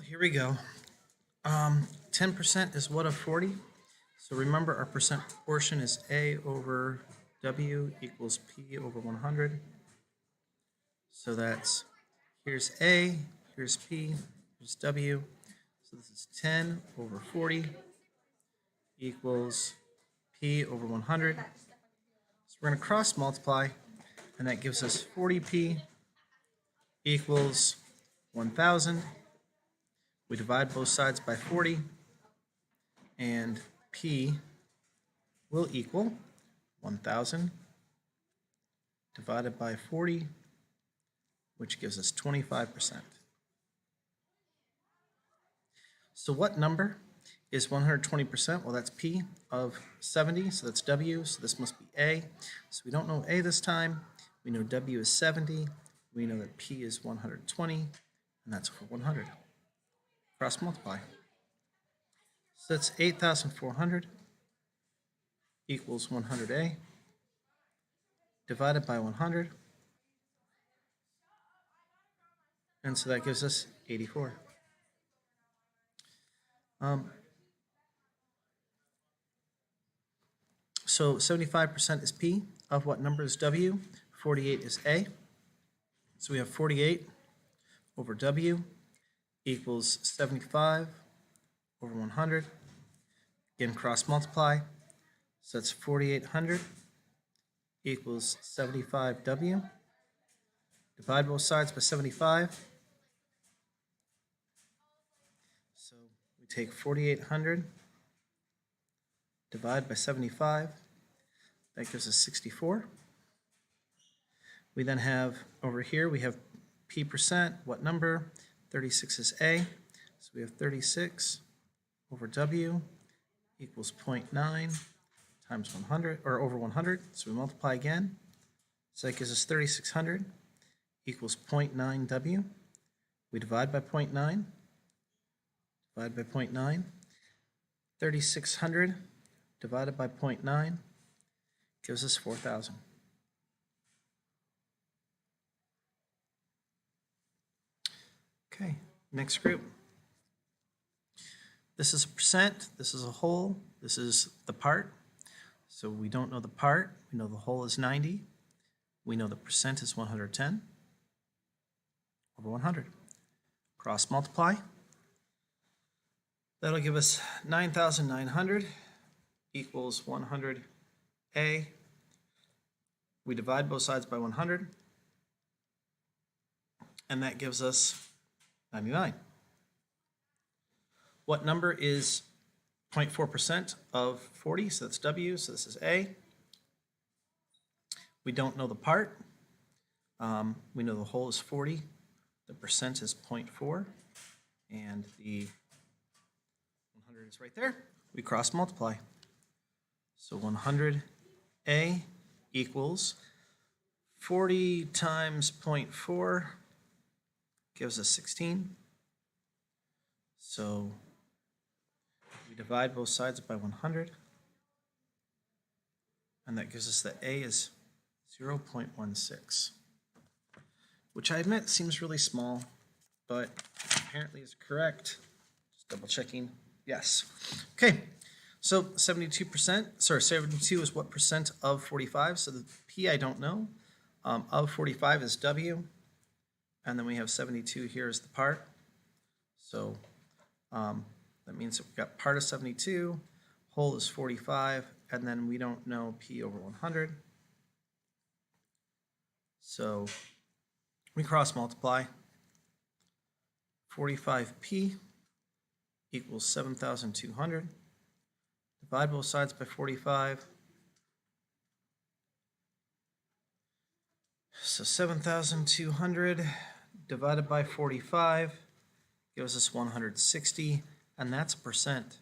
Here we go. 10% is what of 40? So remember our percent proportion is A over W equals P over 100. So that's, here's A, here's P, here's W. So this is 10 over 40 equals P over 100. So we're going to cross multiply, and that gives us 40P equals 1,000. We divide both sides by 40, and P will equal 1,000 divided by 40, which gives us 25%. So what number is 120%? Well, that's P of 70, so that's W, so this must be A. So we don't know A this time. We know W is 70. We know that P is 120, and that's for 100. Cross multiply. So that's 8,400 equals 100A divided by 100. And so that gives us 84. So 75% is P. Of what number is W? 48 is A. So we have 48 over W equals 75 over 100. Again, cross multiply. So that's 4,800 equals 75W. Divide both sides by 75. So we take 4,800, divide by 75. That gives us 64. We then have, over here, we have P percent. What number? 36 is A. So we have 36 over W equals 0.9 times 100, or over 100. So we multiply again. So that gives us 3,600 equals 0.9 W. We divide by 0.9. Divide by 0.9. 3,600 divided by 0.9 gives us 4,000. Okay, next group. This is a percent, this is a whole, this is the part. So we don't know the part, we know the whole is 90. We know the percent is 110 over 100. Cross multiply. That'll give us 9,900 equals 100A. We divide both sides by 100, and that gives us 99. What number is 0.4% of 40? So that's W, so this is A. We don't know the part. We know the whole is 40. The percent is 0.4, and the 100 is right there. We cross multiply. So 100A equals 40 times 0.4 gives us 16. So we divide both sides by 100, and that gives us that A is 0.16, which I admit seems really small, but apparently is correct. Just double checking. Yes. Okay. So 72%, sorry, 72 is what percent of 45? So the P I don't know. Of 45 is W, and then we have 72 here is the part. So that means that we've got part of 72, whole is 45, and then we don't know P over 100. So we cross multiply. 45P equals 7,200. Divide both sides by 45. So 7,200 divided by 45 gives us 160, and that's a percent.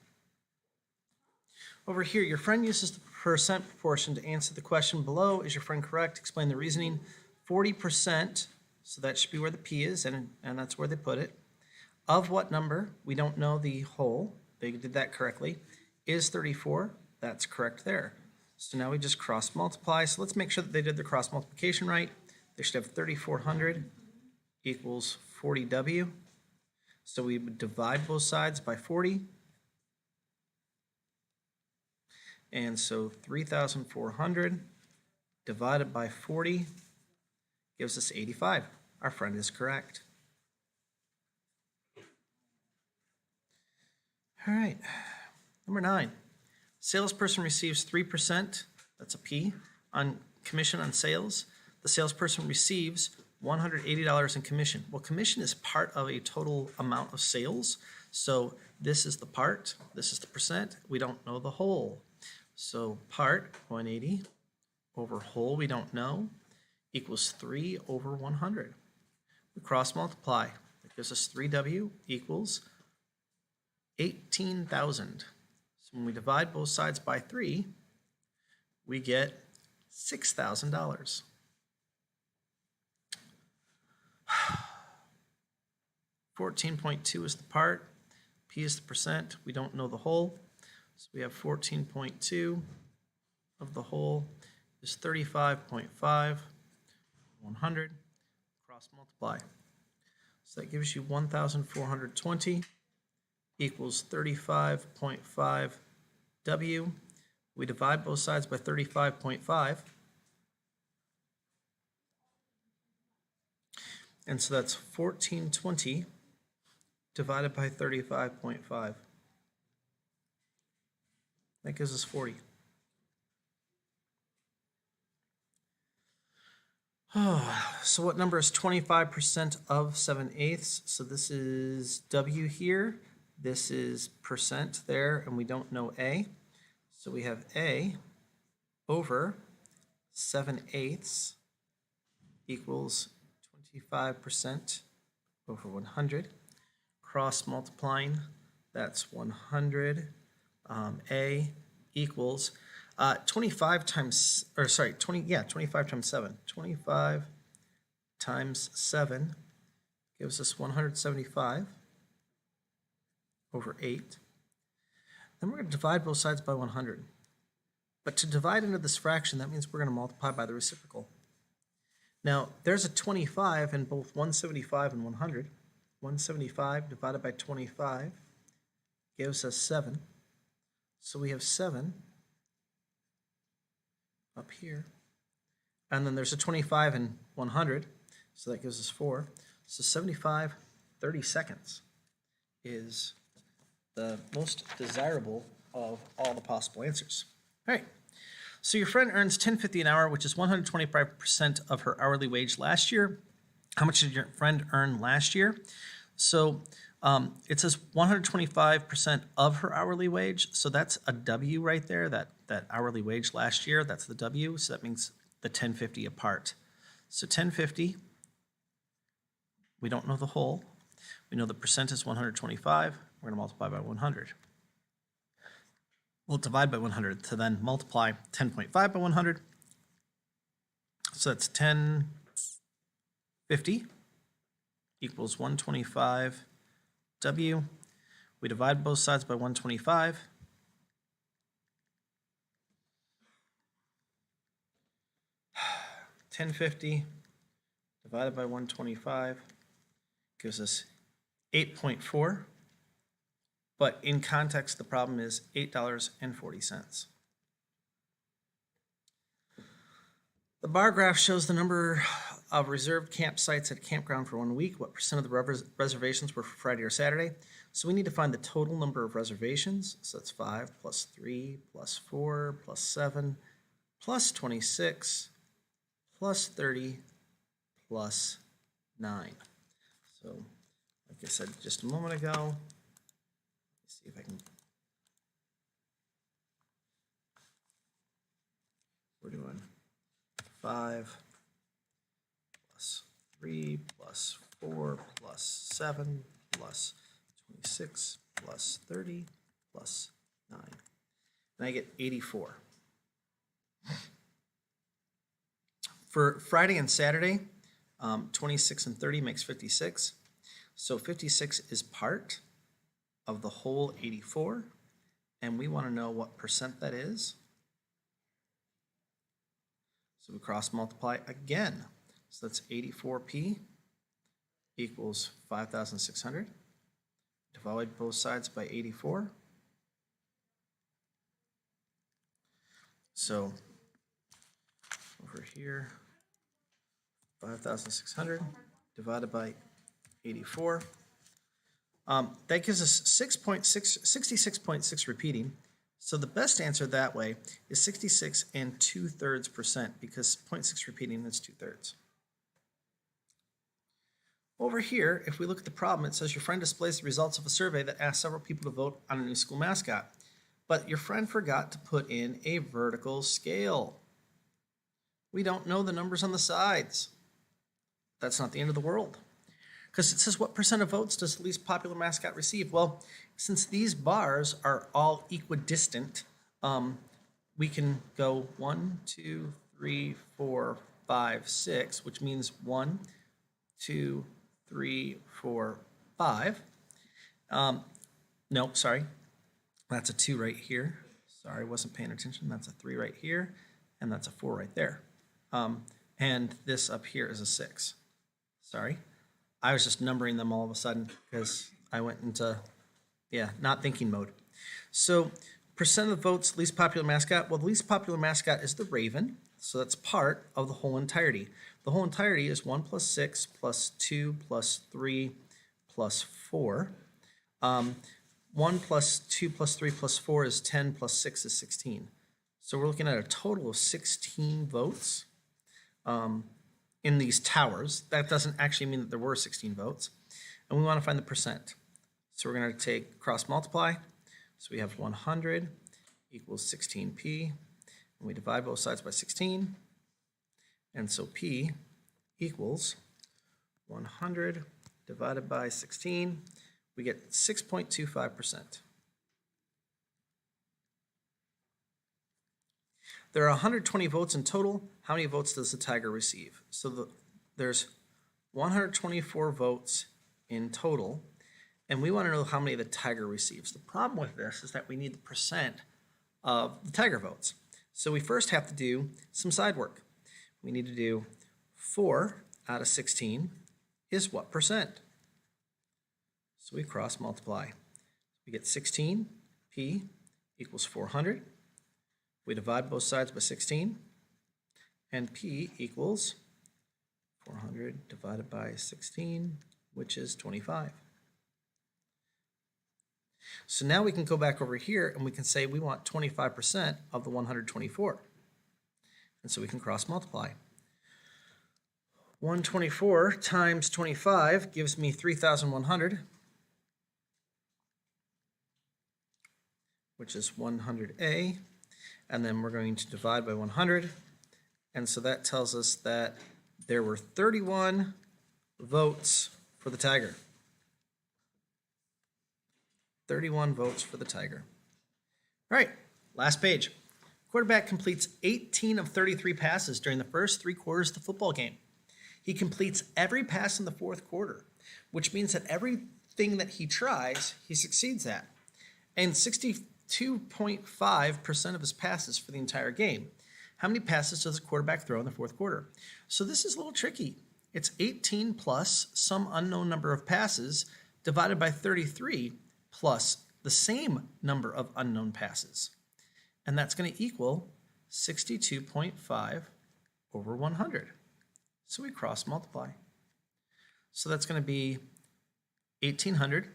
Over here, your friend uses the percent proportion to answer the question below. Is your friend correct? Explain the reasoning. 40%, so that should be where the P is, and that's where they put it. Of what number? We don't know the whole. They did that correctly. Is 34. That's correct there. So now we just cross multiply. So let's make sure that they did the cross multiplication right. They should have 3,400 equals 40W. So we would divide both sides by 40. And so 3,400 divided by 40 gives us 85. Our friend is correct. All right, number 9. Salesperson receives 3%, that's a P, on commission on sales. The salesperson receives $180 in commission. Well, commission is part of a total amount of sales. So this is the part, this is the percent. We don't know the whole. So part, 180, over whole, we don't know, equals 3 over 100. We cross multiply. That gives us 3W equals 18,000. So when we divide both sides by 3, we get $6,000. $14.2 is the part, P is the percent, we don't know the whole. So we have 14.2 of the whole is 35.5, 100, cross multiply. So that gives you 1,420 equals 35.5 W. We divide both sides by 35.5. And so that's 1420 divided by 35.5. That gives us 40. So what number is 25% of 7/8? So this is W here. This is percent there, and we don't know A. So we have A over 7/8 equals 25% over 100. Cross multiplying, that's 100. A equals 25 times, or sorry, 25 times 7. 25 times 7 gives us 175 over 8. Then we're going to divide both sides by 100. But to divide into this fraction, that means we're going to multiply by the reciprocal. Now, there's a 25 in both 175 and 100. 175 divided by 25 gives us 7. So we have 7 up here. And then there's a 25 in 100, so that gives us 4. So 75 30-seconds is the most desirable of all the possible answers. All right. So your friend earns $10.50 an hour, which is 125% of her hourly wage last year. How much did your friend earn last year? So it says 125% of her hourly wage. So that's a W right there, that hourly wage last year, that's the W. So that means the $10.50 apart. So $10.50, we don't know the whole. We know the percent is 125. We're going to multiply by 100. We'll divide by 100 to then multiply 10.5 by 100. So that's 1050 equals 125 W. We divide both sides by 125. $10.50 divided by 125 gives us 8.4. But in context, the problem is $8.40. The bar graph shows the number of reserved campsites at a campground for 1 week. What percent of the reservations were for Friday or Saturday? So we need to find the total number of reservations. So that's 5 plus 3 plus 4 plus 7 plus 26 plus 30 plus 9. So like I said just a moment ago, see if I can. We're doing 5 plus 3 plus 4 plus 7 plus 26 plus 30 plus 9. And I get 84. For Friday and Saturday, 26 and 30 makes 56. So 56 is part of the whole 84, and we want to know what percent that is. So we cross multiply again. So that's 84p equals 5,600. divide both sides by 84. So over here, 5,600 divided by 84. That gives us 66.6 repeating. So the best answer that way is 66 2/3% because 0.6 repeating is 2/3. Over here, if we look at the problem, it says your friend displays the results of a survey that asked several people to vote on a new school mascot, but your friend forgot to put in a vertical scale. We don't know the numbers on the sides. That's not the end of the world, because it says what percent of votes does the least popular mascot receive? Well, since these bars are all equidistant, we can go 1, 2, 3, 4, 5, 6, which means 1, 2, 3, 4, 5. Nope, sorry. That's a 2 right here. Sorry, wasn't paying attention. That's a 3 right here, and that's a 4 right there. And this up here is a 6. Sorry. I was just numbering them all of a sudden because I went into, not thinking mode. So percent of the votes, least popular mascot. Well, the least popular mascot is the raven. So that's part of the whole entirety. The whole entirety is 1 plus 6 plus 2 plus 3 plus 4. 1 plus 2 plus 3 plus 4 is 10 plus 6 is 16. So we're looking at a total of 16 votes in these towers. That doesn't actually mean that there were 16 votes. And we want to find the percent. So we're going to take cross multiply. So we have 100 equals 16p. And we divide both sides by 16. And so p equals 100 divided by 16. We get 6.25%. There are 120 votes in total. How many votes does the tiger receive? So there's 124 votes in total, and we want to know how many the tiger receives. The problem with this is that we need the percent of the tiger votes. So we first have to do some side work. We need to do 4 out of 16 is what percent? So we cross multiply. We get 16, p equals 400. We divide both sides by 16, and p equals 400 divided by 16, which is 25. So now we can go back over here and we can say we want 25% of the 124. And so we can cross multiply. 124 times 25 gives me 3,100, which is 100a. And then we're going to divide by 100. And so that tells us that there were 31 votes for the tiger. 31 votes for the tiger. All right, last page. Quarterback completes 18 of 33 passes during the first 3 quarters of the football game. He completes every pass in the 4th quarter, which means that everything that he tries, he succeeds at. And 62.5% of his passes for the entire game. How many passes does a quarterback throw in the 4th quarter? So this is a little tricky. It's 18 plus some unknown number of passes divided by 33 plus the same number of unknown passes. And that's going to equal 62.5 over 100. So we cross multiply. So that's going to be 1,800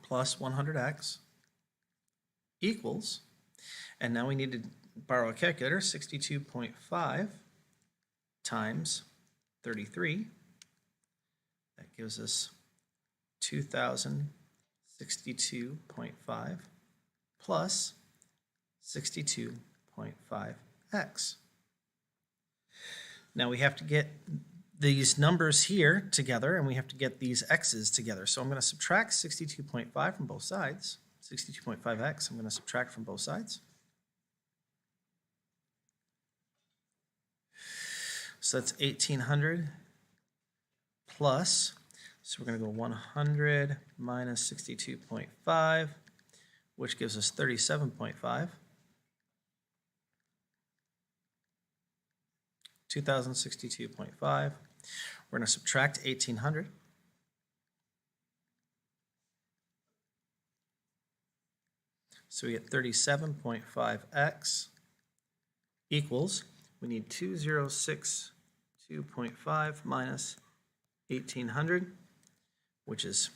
plus 100x equals, and now we need to borrow a calculator, 62.5 times 33. That gives us 2,062.5 plus 62.5x. Now we have to get these numbers here together, and we have to get these x's together. So I'm going to subtract 62.5 from both sides. 62.5x, I'm going to subtract from both sides. So that's 1,800 plus, so we're going to go 100 minus 62.5, which gives us 37.5. 2,062.5. We're going to subtract 1,800. So we get 37.5x equals, we need 2062.5 minus 1800, which is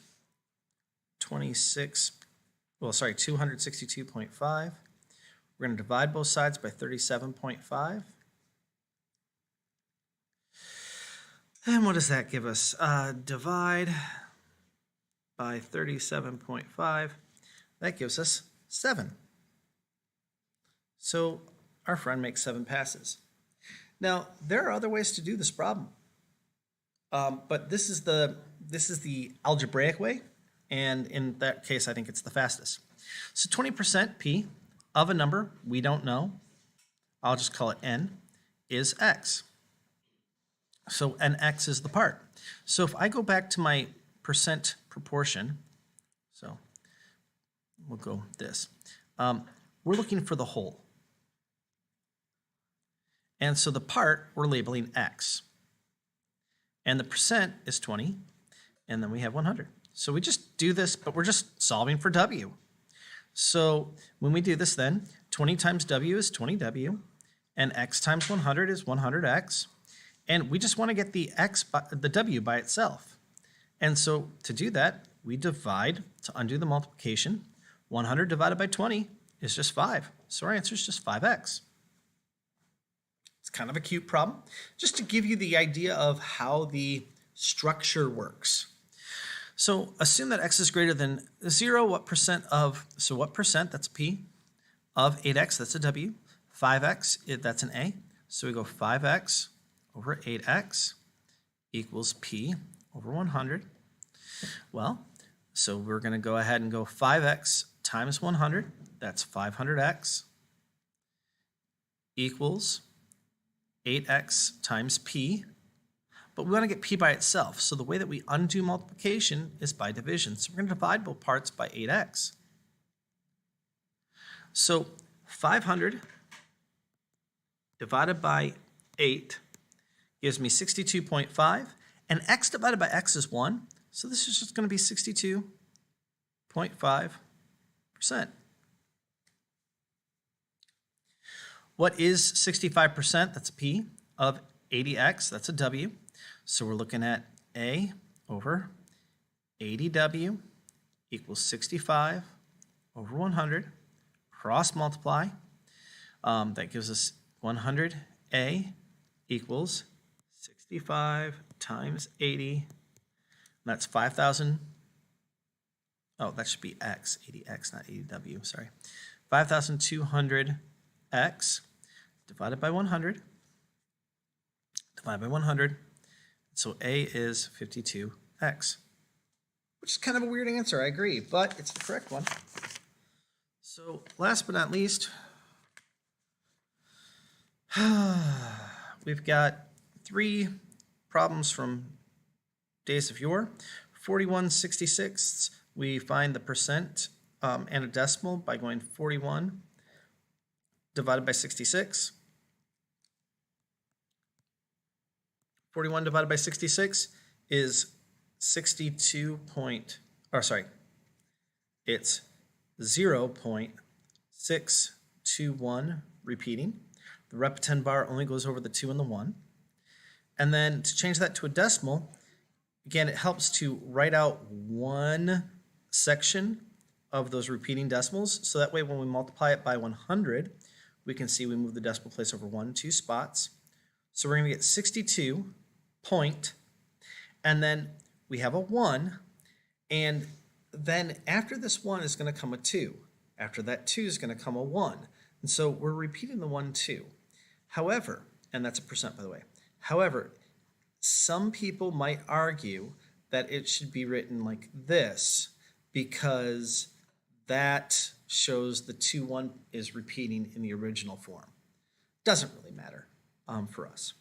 262.5. We're going to divide both sides by 37.5. And what does that give us? Divide by 37.5. That gives us 7. So our friend makes 7 passes. Now, there are other ways to do this problem. But this is the algebraic way, and in that case, I think it's the fastest. So 20% p of a number we don't know, I'll just call it n, is x. So nx is the part. So if I go back to my percent proportion, so we'll go this. We're looking for the whole. And so the part we're labeling x. And the percent is 20, and then we have 100. So we just do this, but we're just solving for w. So when we do this then, 20 times w is 20w, and x times 100 is 100x. And we just want to get the w by itself. And so to do that, we divide to undo the multiplication. 100 divided by 20 is just 5. So our answer is just 5x. It's kind of a cute problem, just to give you the idea of how the structure works. So assume that x is greater than 0. What percent, that's p, of 8x, that's a w. 5x, that's an a. So we go 5x over 8x equals p over 100. Well, so we're going to go ahead and go 5x times 100. That's 500x equals 8x times p. But we want to get p by itself. So the way that we undo multiplication is by division. So we're going to divide both parts by 8x. So 500 divided by 8 gives me 62.5. And x divided by x is 1. So this is just going to be 62.5%. What is 65%? That's a p of 80x. That's a w. So we're looking at a over 80w equals 65 over 100. Cross multiply. That gives us 100a equals 65 times 80. That's 5,000. Oh, that should be x, 80x, not 80w, sorry. 5,200x divided by 100. Divided by 100. So a is 52x, which is kind of a weird answer, I agree, but it's the correct one. So last but not least, we've got 3 problems from days of yore. 41/66, we find the percent and a decimal by going 41 divided by 66. 41 divided by 66 is 0.621 repeating. The rep 10 bar only goes over the 2 and the 1. And then to change that to a decimal, again, it helps to write out one section of those repeating decimals. So that way when we multiply it by 100, we can see we move the decimal place over 2 spots. So we're going to get 62 point, and then we have a 1, and then after this 1 is going to come a 2. After that 2 is going to come a 1. And so we're repeating the 1, 2. However, and that's a percent by the way, however, some people might argue that it should be written like this because that shows the 2, 1 is repeating in the original form. Doesn't really matter for us.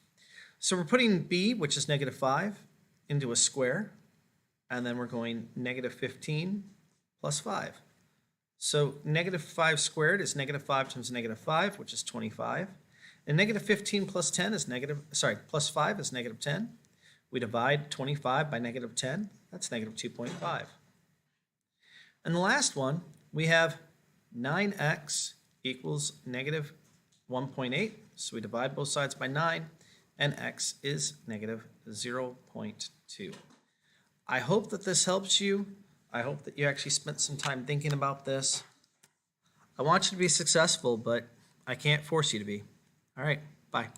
So we're putting b, which is -5, into a square, and then we're going -15 plus 5. So -5 squared is -5 times -5, which is 25. And -15 plus 10 is plus 5 is -10. We divide 25 by -10, that's -2.5. And the last one, we have 9x equals negative 1.8. So we divide both sides by 9, and x is negative 0.2. I hope that this helps you. I hope that you actually spent some time thinking about this. I want you to be successful, but I can't force you to be. All right, bye.